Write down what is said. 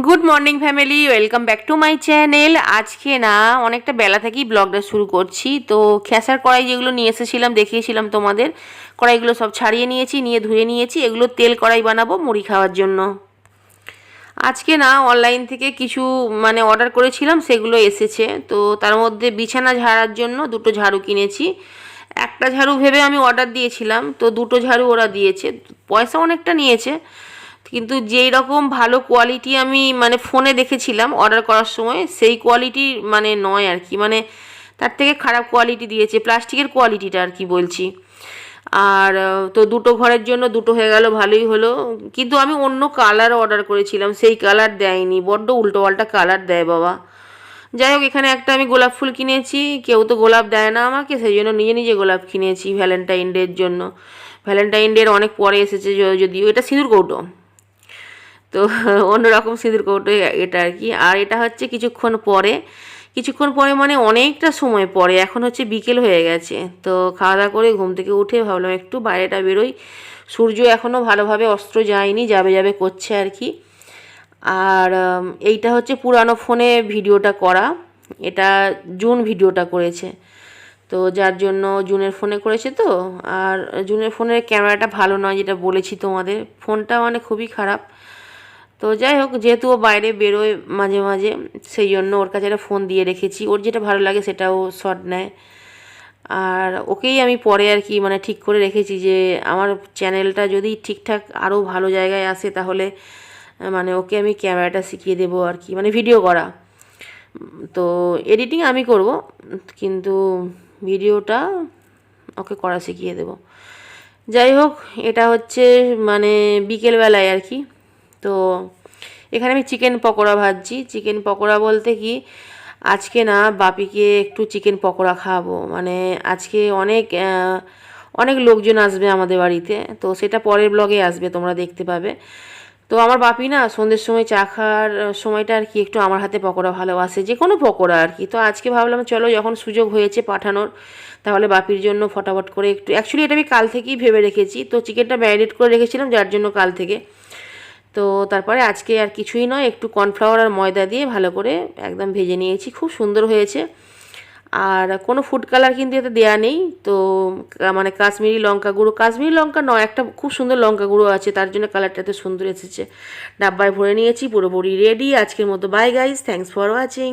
Good morning family, welcome back to my channel. আজকে না অনেকটা বেলা থেকেই ব্লগটা শুরু করছি। তো খেসার কড়াই যেগুলো নিয়ে এসেছিলাম, দেখিয়েছিলাম তোমাদের, কড়াইগুলো সব ছাড়িয়ে নিয়েছি, নিয়ে ধুয়ে নিয়েছি। এগুলো তেল কড়াই বানাবো মুড়ি খাওয়ার জন্য। আজকে না অনলাইন থেকে কিছু অর্ডার করেছিলাম, সেগুলো এসেছে। তো তার মধ্যে বিছানা ঝাড়ার জন্য দুটো ঝাড়ু কিনেছি। একটা ঝাড়ু ভেবে আমি অর্ডার দিয়েছিলাম, তো দুটো ঝাড়ু ওরা দিয়েছে। পয়সা অনেকটা নিয়েছে, কিন্তু যেই রকম ভালো কোয়ালিটি আমি ফোনে দেখেছিলাম অর্ডার করার সময়, সেই কোয়ালিটি নয় আর কি, তার থেকে খারাপ কোয়ালিটি দিয়েছে, প্লাস্টিকের কোয়ালিটিটা আর কি বলছি। আর তো দুটো ঘরের জন্য দুটো হয়ে গেল, ভালোই হলো। কিন্তু আমি অন্য কালার অর্ডার করেছিলাম, সেই কালার দেয়নি, বড্ড উল্টোপাল্টা কালার দেয় বাবা। যাই হোক, এখানে একটা আমি গোলাপ ফুল কিনেছি, কেউ তো গোলাপ দেয় না আমাকে, সেই জন্য নিজে নিজে গোলাপ কিনেছি ভ্যালেন্টাইন ডের জন্য। ভ্যালেন্টাইন ডের অনেক পরে এসেছে, যদিও এটা সিঁদুর কৌটো, তো অন্যরকম সিঁদুর কৌটো এটা আর কি। আর এটা হচ্ছে কিছুক্ষণ পরে অনেকটা সময় পরে, এখন হচ্ছে বিকেল হয়ে গেছে। তো খাওয়া দাওয়া করে ঘুম থেকে উঠে ভাবলাম একটু বাইরেটা বেরোই। সূর্য এখনও ভালোভাবে অস্ত যায়নি, যাবে যাবে করছে আর কি। আর এইটা হচ্ছে পুরানো ফোনে ভিডিওটা করা, এটা জুন ভিডিওটা করেছে, তো যার জন্য জুনের ফোনে করেছে। তো আর জুনের ফোনের ক্যামেরাটা ভালো নয়, যেটা বলেছি তোমাদের, ফোনটা খুবই খারাপ। তো যাই হোক, যেহেতু ও বাইরে বেরোয় মাঝে মাঝে, সেই জন্য ওর কাছে একটা ফোন দিয়ে রেখেছি, ওর যেটা ভালো লাগে সেটাও শট নেয়। আর ওকেই আমি পরে আর কি ঠিক করে রেখেছি যে আমার চ্যানেলটা যদি ঠিকঠাক আরও ভালো জায়গায় আসে, তাহলে ওকে আমি ক্যামেরাটা শিখিয়ে দেবো আর কি, ভিডিও করা। তো এডিটিং আমি করব, কিন্তু ভিডিওটা ওকে করা শিখিয়ে দেব। যাই হোক, এটা হচ্ছে বিকেলবেলায় আর কি। তো এখানে আমি চিকেন পকোড়া ভাজছি। চিকেন পকোড়া বলতে কি, আজকে না বাপিকে একটু চিকেন পকোড়া খাওয়াবো, আজকে অনেক অনেক লোকজন আসবে আমাদের বাড়িতে, তো সেটা পরের ব্লগে আসবে, তোমরা দেখতে পাবে। তো আমার বাপি না সন্ধ্যের সময় চা খাওয়ার সময়টা আর কি একটু আমার হাতে পকোড়া ভালোবাসে, যে কোনো পকোড়া আর কি। তো আজকে ভাবলাম চলো, যখন সুযোগ হয়েছে পাঠানোর, তাহলে বাপির জন্য ফটাফট করে একটু, অ্যাকচুয়ালি এটা আমি কাল থেকেই ভেবে রেখেছি, তো চিকেনটা ম্যারিনেট করে রেখেছিলাম, যার জন্য কাল থেকে। তো তারপরে আজকে আর কিছুই নয়, একটু কর্নফ্লাওয়ার আর ময়দা দিয়ে ভালো করে একদম ভেজে নিয়েছি, খুব সুন্দর হয়েছে। আর কোনো ফুড কালার কিন্তু এতে দেওয়া নেই। তো কাশ্মীরি লঙ্কা গুঁড়ো, কাশ্মীরি লঙ্কা নয়, একটা খুব সুন্দর লঙ্কা গুঁড়ো আছে, তার জন্য কালারটা এত সুন্দর এসেছে। ডাব্বায় ভরে নিয়েছি, পুরোপুরি রেডি। আজকের মতো bye guys, thanks for watching.